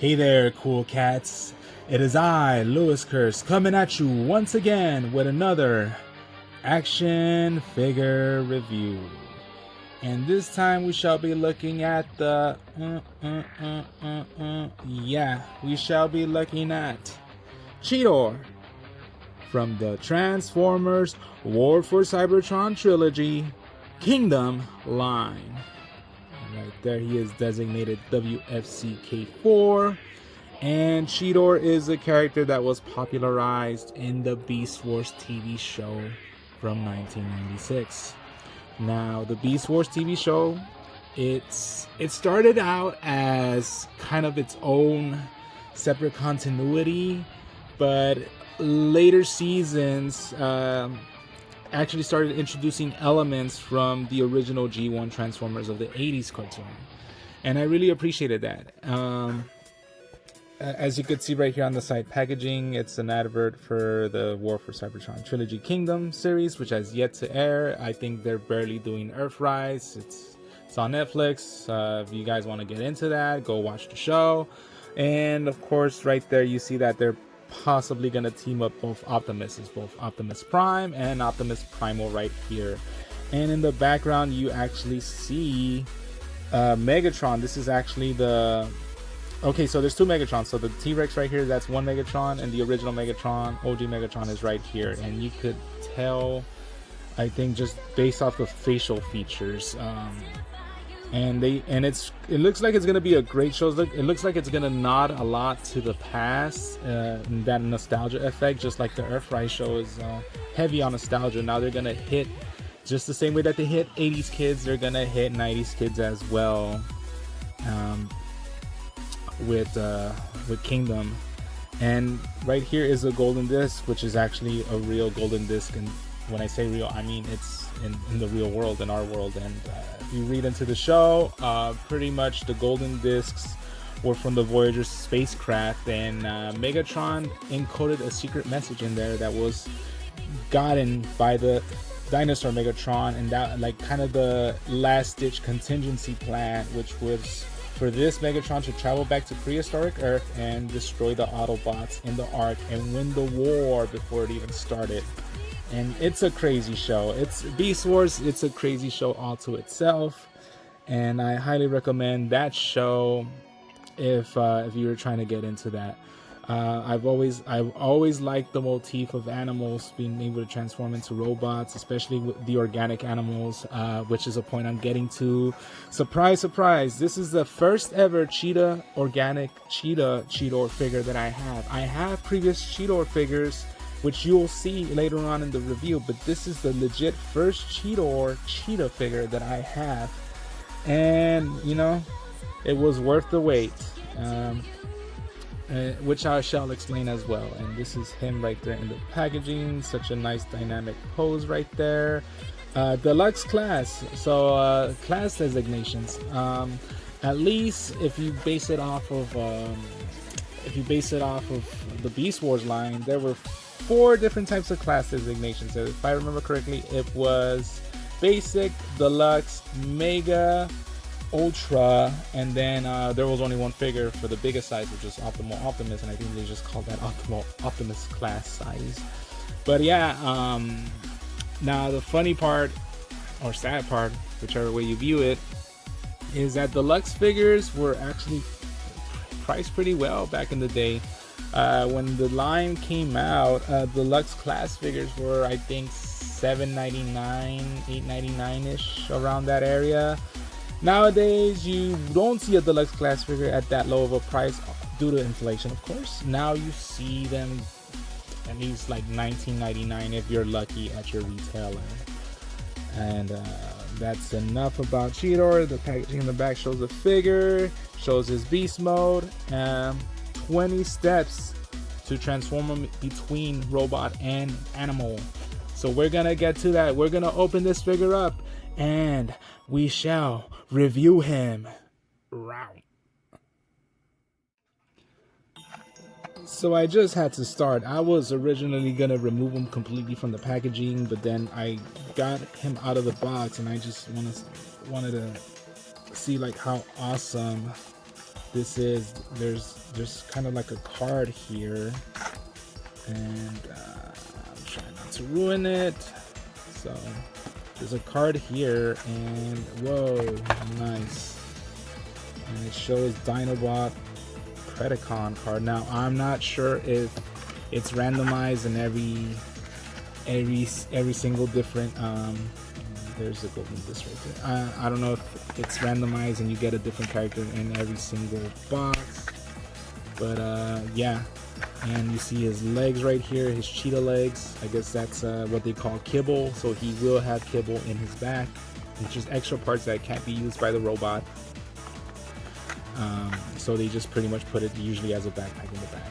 Hey there, cool cats. It is I, Lewis Curse, coming at you once again with another action figure review. And this time we shall be looking at the... we shall be looking at Cheetor from the Transformers War for Cybertron Trilogy Kingdom line. Right there, he is designated WFCK4, and Cheetor is a character that was popularized in the Beast Wars TV show from 1996. Now, the Beast Wars TV show, it started out as kind of its own separate continuity, but later seasons actually started introducing elements from the original G1 Transformers of the 80s cartoon. And I really appreciated that. As you could see right here on the side packaging, it's an advert for the War for Cybertron Trilogy Kingdom series, which has yet to air. I think they're barely doing Earthrise. It's on Netflix. If you guys want to get into that, go watch the show. And of course, right there, you see that they're possibly going to team up both Optimuses, both Optimus Prime and Optimus Primal right here. And in the background you actually see Megatron. This is actually the... Okay, so there's two Megatrons. So the T-Rex right here, that's one Megatron, and the original Megatron, OG Megatron, is right here. And you could tell, I think, just based off the facial features, it looks like it's gonna be a great show. It looks like it's gonna nod a lot to the past, that nostalgia effect, just like the Earthrise show is heavy on nostalgia. Now they're gonna hit just the same way that they hit 80s kids. They're gonna hit 90s kids as well, with Kingdom. And right here is a golden disc, which is actually a real golden disc. And when I say real, I mean it's in the real world, in our world. And if you read into the show, pretty much the golden discs were from the Voyager spacecraft, and Megatron encoded a secret message in there that was gotten by the dinosaur Megatron, and that, like, kind of the last ditch contingency plan, which was for this Megatron to travel back to prehistoric Earth and destroy the Autobots in the Ark and win the war before it even started. And it's a crazy show. It's Beast Wars. It's a crazy show all to itself, and I highly recommend that show if you were trying to get into that. I've always liked the motif of animals being able to transform into robots, especially with the organic animals, which is a point I'm getting to. Surprise, surprise! This is the first ever organic Cheetor figure that I have. I have previous Cheetor figures, which you'll see later on in the review, but this is the legit first cheetah figure that I have, and you know, it was worth the wait, which I shall explain as well. And this is him right there in the packaging. Such a nice dynamic pose right there. Deluxe class, so class designations, at least if you base it off of the Beast Wars line, there were 4 different types of class designations. So if I remember correctly, it was basic, deluxe, mega, ultra, and then there was only one figure for the biggest size, which is Optimal Optimus, and I think they just called that Optimal Optimus class size. But yeah, now the funny part, or sad part, whichever way you view it, is that deluxe figures were actually priced pretty well back in the day. When the line came out, deluxe class figures were, I think, $7.99, $8.99-ish, around that area. Nowadays, you don't see a deluxe class figure at that low of a price due to inflation, of course. Now you see them at least like $19.99 if you're lucky at your retailer. And that's enough about Cheetor. The packaging in the back shows the figure, shows his beast mode, 20 steps to transform him between robot and animal. So we're gonna get to that. We're gonna open this figure up and we shall review him. So I just had to start. I was originally gonna remove him completely from the packaging, but then I got him out of the box, and I just wanted to see like how awesome there's kind of like a card here, and I'm trying not to ruin it. So there's a card here, and whoa, nice. And it shows Dinobot Predacon card. Now I'm not sure if it's randomized in every single different there's a golden disc right there. I don't know if it's randomized and you get a different character in every single box, but yeah. And you see his legs right here, his cheetah legs. I guess that's what they call kibble, so he will have kibble in his back, which is extra parts that can't be used by the robot. So they just pretty much put it usually as a backpack in the back.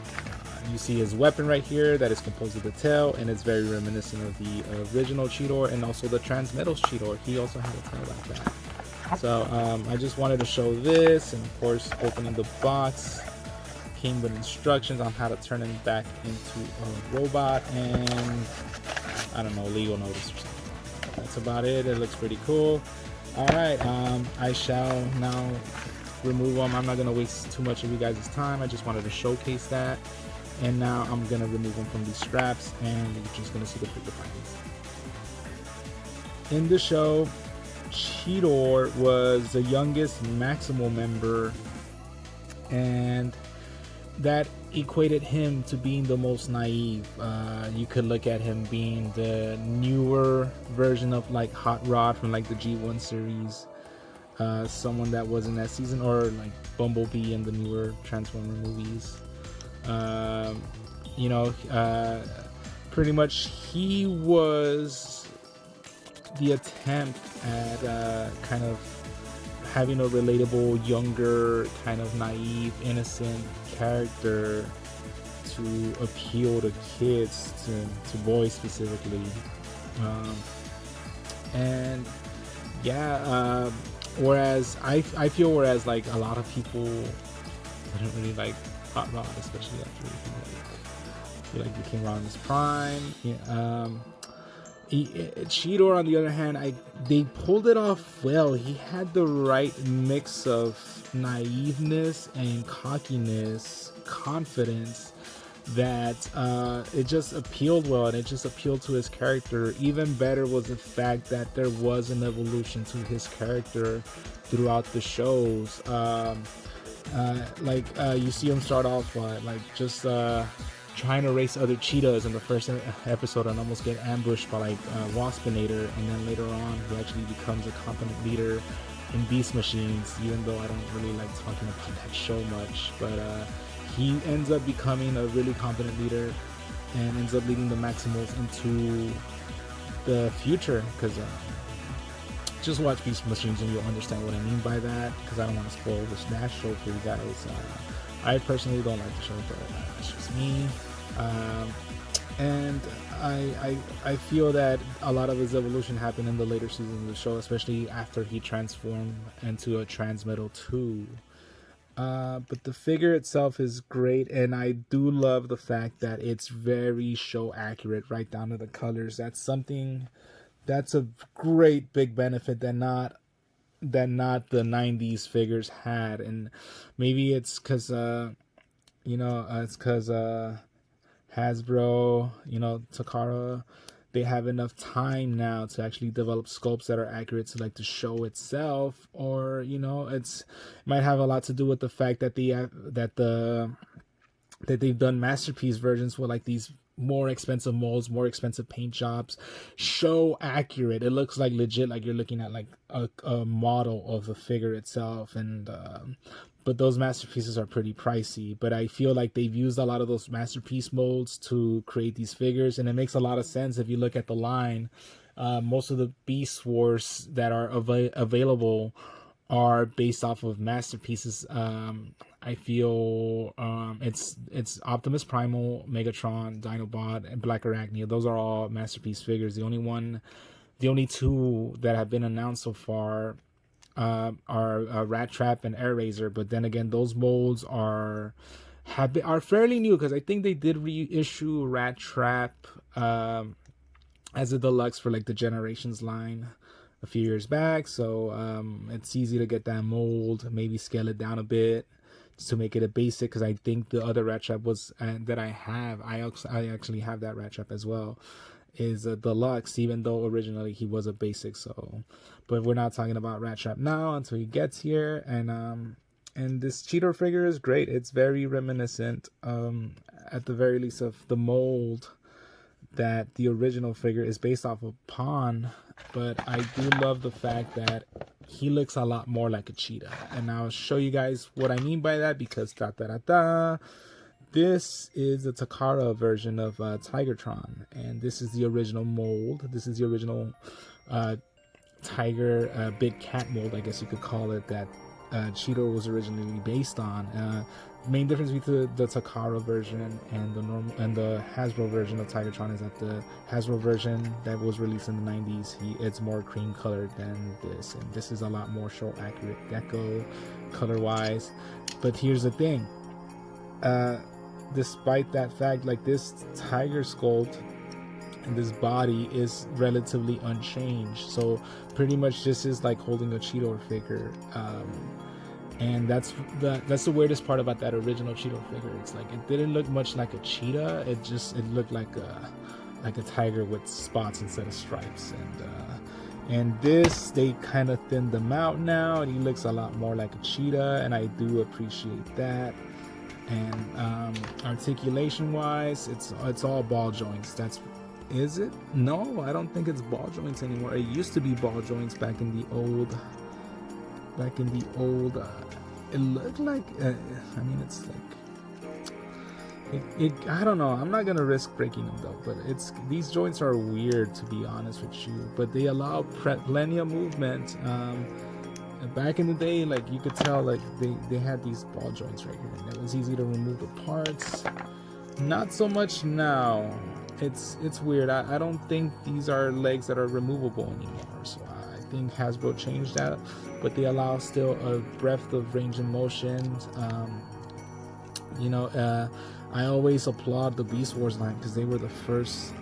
You see his weapon right here that is composed of the tail, and it's very reminiscent of the original Cheetor and also the Transmetals Cheetor. He also had a tail like that. So I just wanted to show this, and of course opening the box came with instructions on how to turn him back into a robot, and I don't know, legal notice or something. That's about it. It looks pretty cool. Alright, I shall now remove them. I'm not going to waste too much of you guys' time. I just wanted to showcase that. And now I'm going to remove them from these straps, and you're just going to see the figure findings. In the show, Cheetor was the youngest Maximal member, and that equated him to being the most naive. You could look at him being the newer version of like Hot Rod from like the G1 series. Someone that was in that season, or like Bumblebee in the newer Transformer movies. Pretty much he was the attempt at kind of having a relatable, younger, kind of naive, innocent character to appeal to kids, to boys specifically. And yeah, whereas I feel like a lot of people didn't really like Hot Rod, especially after he became Rodimus Prime. Yeah, Cheetor, on the other hand, they pulled it off well. He had the right mix of naiveness and cockiness, confidence, that it just appealed well, and it just appealed to his character. Even better was the fact that there was an evolution to his character throughout the shows. You see him start off just trying to race other cheetahs in the first episode and almost get ambushed by Waspinator, and then later on he actually becomes a competent leader in Beast Machines, even though I don't really like talking about that show much. But he ends up becoming a really competent leader and ends up leading the Maximals into the future, because just watch Beast Machines and you'll understand what I mean by that, because I don't want to spoil that show for you guys. I personally don't like the show, but that's just me. And I feel that a lot of his evolution happened in the later seasons of the show, especially after he transformed into a Transmetal 2. But the figure itself is great, and I do love the fact that it's very show accurate, right down to the colors. That's a great big benefit that not the 90s figures had. And maybe it's because Hasbro, Takara, they have enough time now to actually develop sculpts that are accurate to the show itself, or it might have a lot to do with the fact that they've done masterpiece versions with these more expensive molds, more expensive paint jobs, show accurate. It looks legit, you're looking at a model of the figure itself. And but those masterpieces are pretty pricey. But I feel like they've used a lot of those masterpiece molds to create these figures, and it makes a lot of sense if you look at the line. Most of the Beast Wars that are available are based off of masterpieces. I feel it's Optimus Primal, Megatron, Dinobot, and Black Arachnia. Those are all masterpiece figures. The only two that have been announced so far are Rat Trap and Air Razor. But then again, those molds are fairly new, because I think they did reissue Rat Trap as a deluxe for the Generations line a few years back. So it's easy to get that mold, maybe scale it down a bit to make it a basic, because I think the other rat trap was that I have, I actually have that rat trap as well, is a deluxe, even though originally he was a basic. So, but we're not talking about rat trap now until he gets here. And this Cheetor figure is great. It's very reminiscent, at the very least, of the mold that the original figure is based off of Pawn. But I do love the fact that he looks a lot more like a cheetah, and I'll show you guys what I mean by that, because this is the Takara version of Cybertron, and this is the original mold. This is the original tiger, big cat mold, I guess you could call it, that Cheetor was originally based on. Main difference between the Takara version and the normal and the Hasbro version of Cybertron is that the Hasbro version that was released in the 90s, it's more cream colored than this, and this is a lot more show accurate deco color wise. But here's the thing, despite that fact, like, this tiger sculpt and this body is relatively unchanged, so pretty much this is like holding a Cheetor figure. And that's the weirdest part about that original Cheetor figure. It's like, it didn't look much like a cheetah. It looked like a tiger with spots instead of stripes. And this, they kind of thinned them out now, and he looks a lot more like a cheetah, and I do appreciate that. And articulation wise, it's all ball joints. Is it? No, I don't think it's ball joints anymore. It used to be ball joints back in the old. It looked like, I mean, it's like, I don't know, I'm not gonna risk breaking them though, but these joints are weird, to be honest with you, but they allow plenty of movement. Back in the day, like, you could tell, like, they had these ball joints right here, and it was easy to remove the parts. Not so much now. It's weird. I don't think these are legs that are removable anymore, so I think Hasbro changed that, but they allow still a breadth of range of motion. I always applaud the Beast Wars line, because they were the first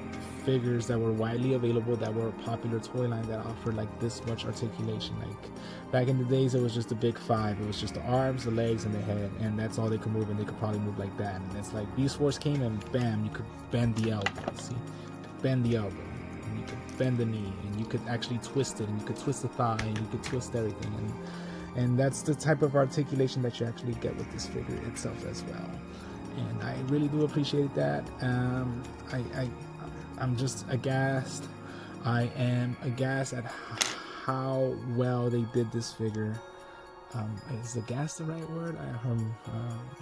figures that were widely available, that were a popular toy line that offered like this much articulation. Like, back in the days, it was just the big five. It was just the arms, the legs, and the head, and that's all they could move, and they could probably move like that. And it's like Beast Wars came, and bam, you could bend the elbow. See, bend the elbow, and you could bend the knee, and you could actually twist it, and you could twist the thigh, and you could twist everything. And that's the type of articulation that you actually get with this figure itself as well. And I really do appreciate that. I'm just aghast. I am aghast at how well they did this figure. Is aghast the right word?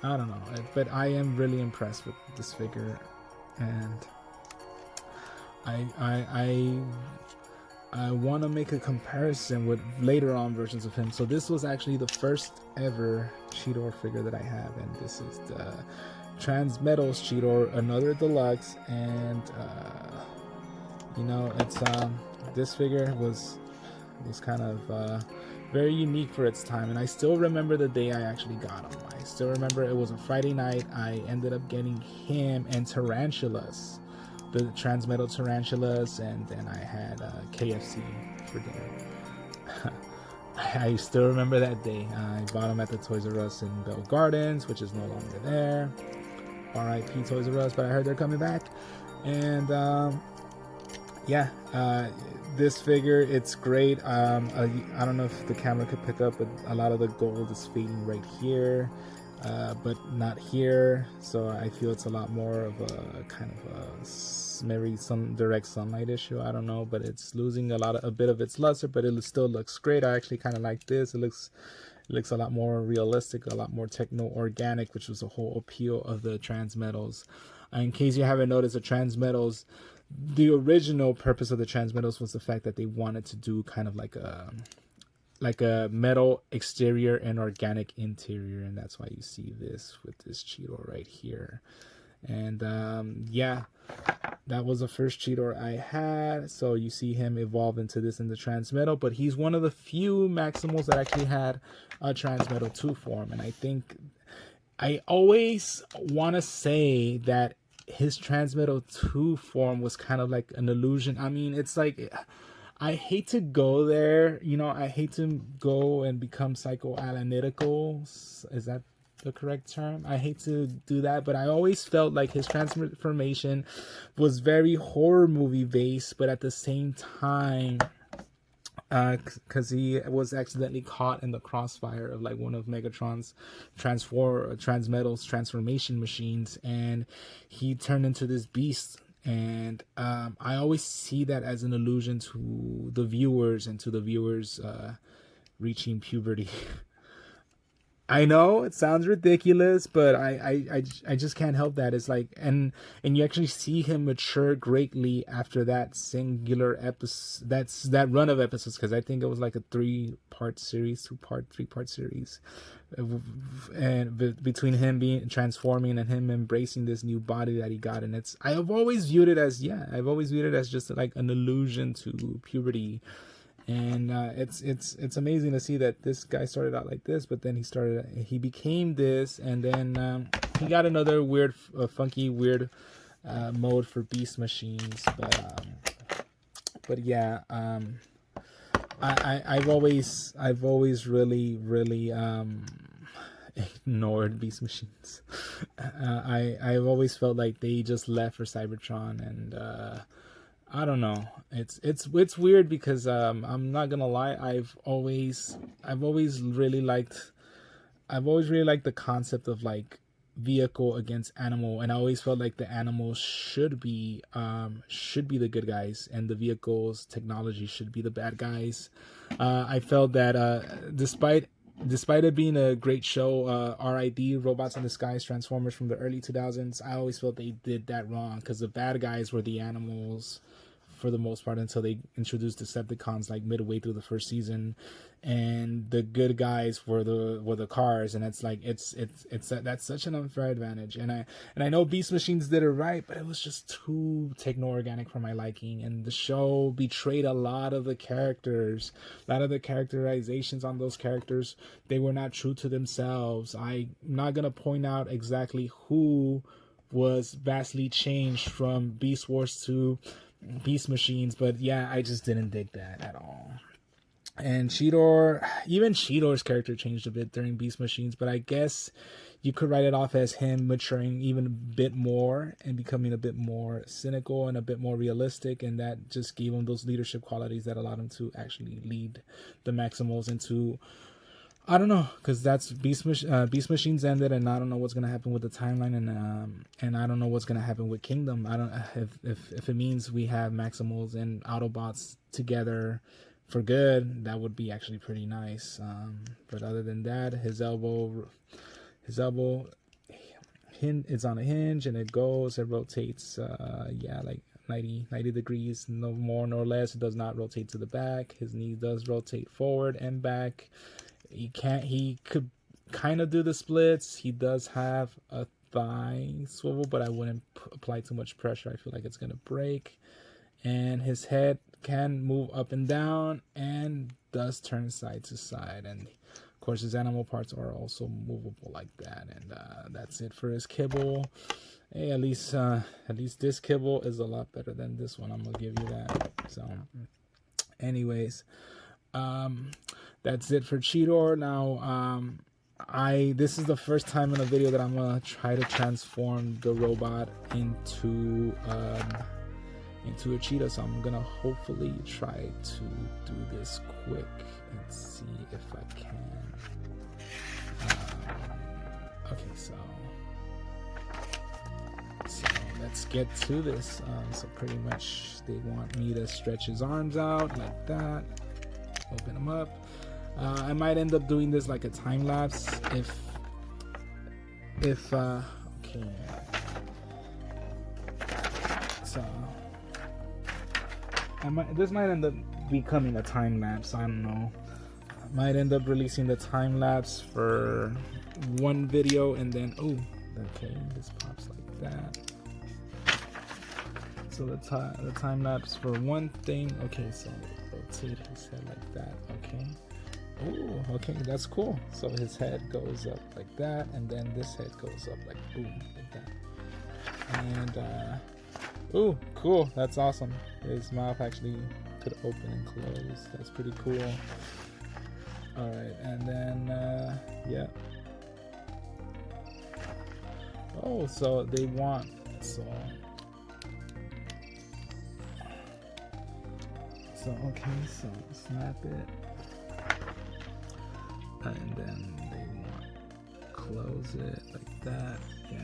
I don't know, but I am really impressed with this figure, and I want to make a comparison with later on versions of him. So this was actually the first ever Cheetor figure that I have, and this is the Transmetals Cheetor, another deluxe. And it's this figure was kind of very unique for its time, and I still remember the day I actually got him. I still remember it was a Friday night. I ended up getting him and tarantulas, the Transmetal tarantulas, and then I had KFC for dinner. I still remember that day. I bought them at the Toys R Us in Bell Gardens, which is no longer there. R.I.P. Toys R Us, but I heard they're coming back. And this figure, it's great. I don't know if the camera could pick up, but a lot of the gold is fading right here, but not here. So I feel it's a lot more of a kind of a maybe some direct sunlight issue. I don't know, but it's losing a bit of its luster, but it still looks great. I actually kind of like this. It looks a lot more realistic, a lot more techno-organic, which was the whole appeal of the Transmetals. In case you haven't noticed, the Transmetals, the original purpose of the Transmetals was the fact that they wanted to do kind of like a metal exterior and organic interior, and that's why you see this with this Cheetor right here. And that was the first Cheetor I had. So you see him evolve into this in the Transmetal, but he's one of the few Maximals that actually had a Transmetal 2 form. And I think I always want to say that his Transmetal 2 form was kind of like an illusion. I mean, it's like, I hate to go there, I hate to go and become psychoanalytical. Is that the correct term. I hate to do that, but I always felt like his transformation was very horror movie based, but at the same time, because he was accidentally caught in the crossfire of like one of Megatron's Transmetal's transformation machines, and he turned into this beast. And I always see that as an allusion to the viewers and to the viewers reaching puberty. I know it sounds ridiculous, but I just can't help that. It's like, and you actually see him mature greatly after that singular episode. That run of episodes, because I think it was like a 3-part series, 3-part series, and between him being transforming and him embracing this new body that he got. And I've always viewed it as just like an allusion to puberty. And it's amazing to see that this guy started out like this, but then he became this, and then he got another weird, funky, weird mode for beast machines. But yeah, I've always really ignored beast machines. I've always felt like they just left for Cybertron, and I don't know. It's weird because I'm not gonna lie. I've always really liked the concept of like vehicle against animal, and I always felt like the animals should be the good guys, and the vehicles technology should be the bad guys. I felt that despite it being a great show, RID, Robots in Disguise, Transformers from the early 2000s, I always felt they did that wrong, because the bad guys were the animals for the most part until they introduced Decepticons like midway through the first season, and the good guys were the cars. And it's like that's such an unfair advantage. And I know Beast Machines did it right, but it was just too techno-organic for my liking, and the show betrayed a lot of the characters, a lot of the characterizations on those characters. They were not true to themselves. I'm not gonna point out exactly who was vastly changed from Beast Wars to Beast Machines, but yeah, I just didn't dig that at all. And Cheetor's character changed a bit during Beast Machines, but I guess you could write it off as him maturing even a bit more and becoming a bit more cynical and a bit more realistic, and that just gave him those leadership qualities that allowed him to actually lead the Maximals into, I don't know, because that's Beast Machines ended, and I don't know what's gonna happen with the timeline, and I don't know what's gonna happen with Kingdom. I don't if it means we have Maximals and Autobots together for good, that would be actually pretty nice. But other than that, his elbow it's on a hinge, and it rotates, like 90 degrees, no more nor less. It does not rotate to the back. His knee does rotate forward and back. He could kind of do the splits. He does have a thigh swivel, but I wouldn't apply too much pressure. I feel like it's gonna break. And his head can move up and down and does turn side to side. And of course his animal parts are also movable like that. And that's it for his kibble. Hey, at least this kibble is a lot better than this one, I'm gonna give you that. So anyways, that's it for Cheetor. Now, this is the first time in a video that I'm gonna try to transform the robot into a cheetah. So I'm gonna hopefully try to do this quick and see if I can. Okay, so let's get to this. So pretty much they want me to stretch his arms out like that. Open them up. I might end up doing this like a time lapse if okay. So this might end up becoming a time lapse. I don't know. I might end up releasing the time lapse for one video, and then okay, this pops like that. So the time lapse for one thing. Okay, so rotate his head like that. Okay. Oh, okay, that's cool. So his head goes up like that, and then this head goes up like boom, like that. And cool. That's awesome. His mouth actually could open and close. That's pretty cool. All right, and then yeah. Oh, so they want, so okay, so snap it, and then they want close it like that. Yeah.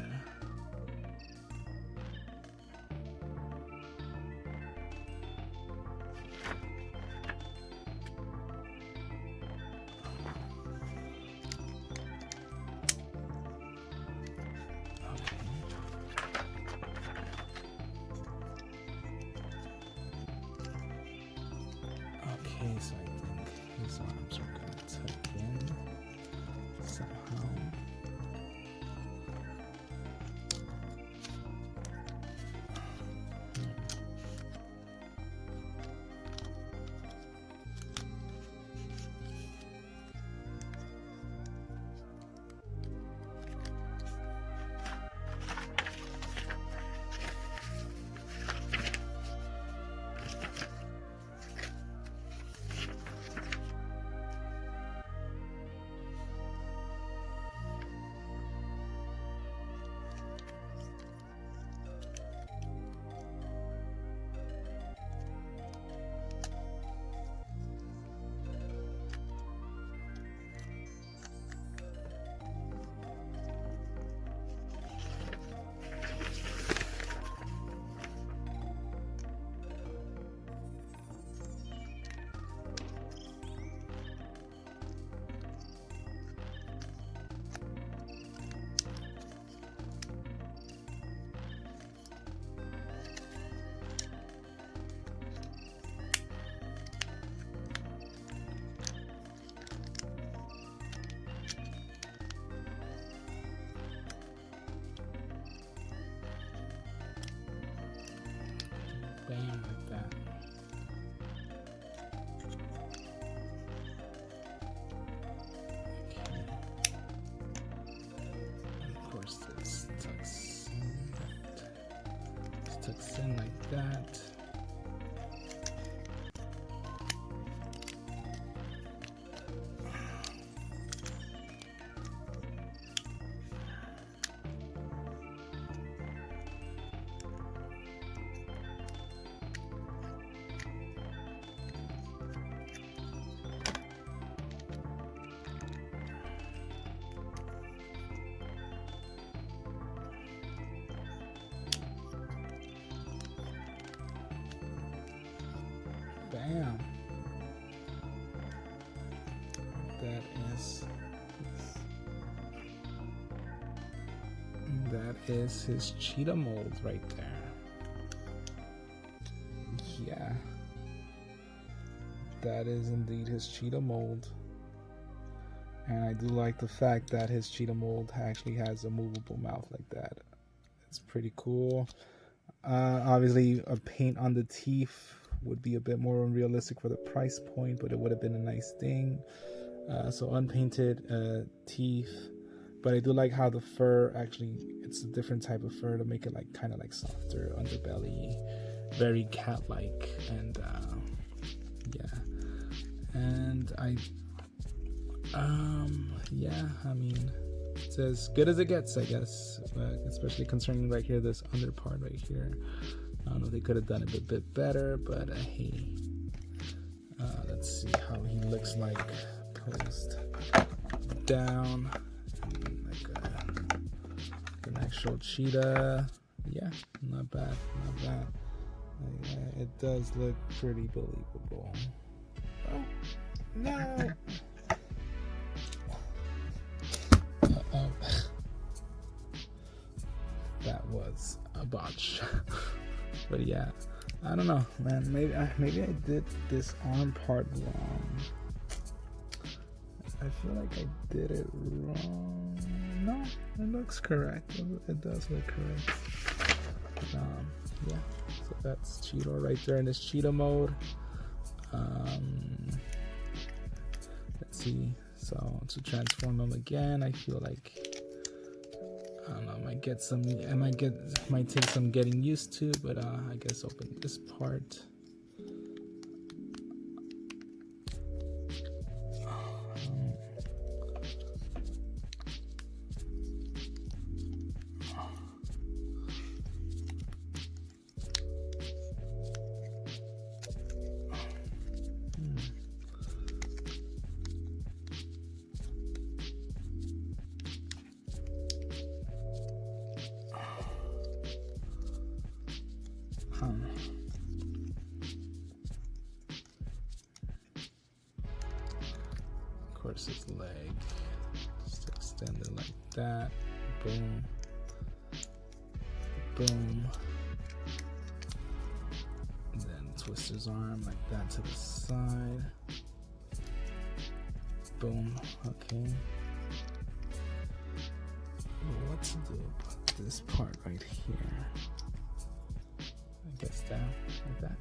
Okay, so I think his arms are gonna tuck in somehow. Bam, like that. Okay. And of course, this tucks in like that. Bam. That is his cheetah mold right there. Yeah. That is indeed his cheetah mold. And I do like the fact that his cheetah mold actually has a movable mouth like that. It's pretty cool. Obviously, a paint on the teeth would be a bit more unrealistic for the price point, but it would have been a nice thing. So unpainted teeth, but I do like how the fur actually, it's a different type of fur to make it like kind of like softer underbelly, very cat-like, and yeah. And yeah, I mean, it's as good as it gets, I guess, especially concerning right here, this under part right here. I don't know if they could have done it a bit better, but hey, let's see how he looks like posed down, like an actual cheetah. Yeah, not bad, not bad. It does look pretty believable. Oh, no! That was a botch. But yeah, I don't know, man. Maybe I did this arm part wrong. I feel like I did it wrong. No, it looks correct. It does look correct. Yeah, so that's Cheetor right there in this cheetah mode. Let's see. So to transform him again, I feel like, I don't know, might take some getting used to, but I guess open this part. horse's leg. Just extend it like that. Boom. Boom. And then twist his arm like that to the side. Boom. Okay. What to do about this part right here? I guess down like that.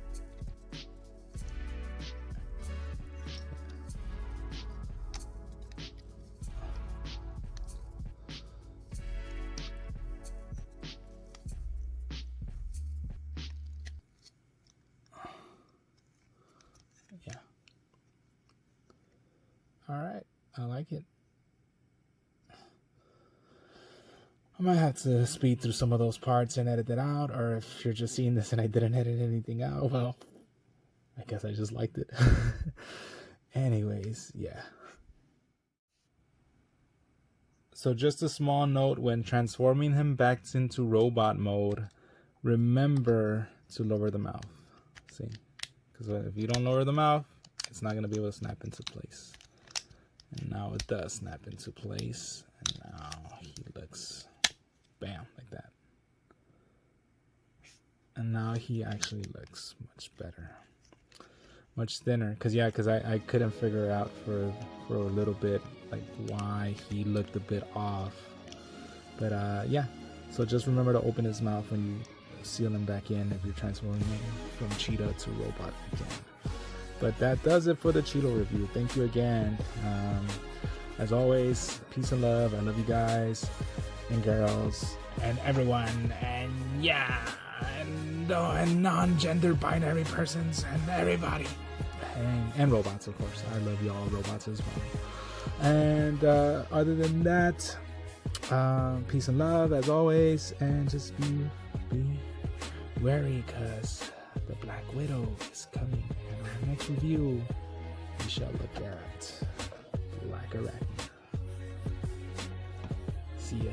Yeah. All right. I like it. I might have to speed through some of those parts and edit it out, or if you're just seeing this and I didn't edit anything out, well, I guess I just liked it. Anyways, yeah. So just a small note, when transforming him back into robot mode, remember to lower the mouth. See? Because if you don't lower the mouth, it's not going to be able to snap into place. And now it does snap into place, and now he looks... bam, like that. And now he actually looks much better, much thinner. Cause I couldn't figure out for a little bit like why he looked a bit off. But yeah, so just remember to open his mouth when you seal him back in if you're transforming him from cheetah to robot again. But that does it for the Cheetor review. Thank you again. As always, peace and love. I love you guys and girls and everyone, and yeah, and non-gender binary persons and everybody, and robots, of course. I love y'all robots as well. And other than that, peace and love as always, and just be wary, because the Black Widow is coming, and our next review we shall look at Black Arachnia. See ya.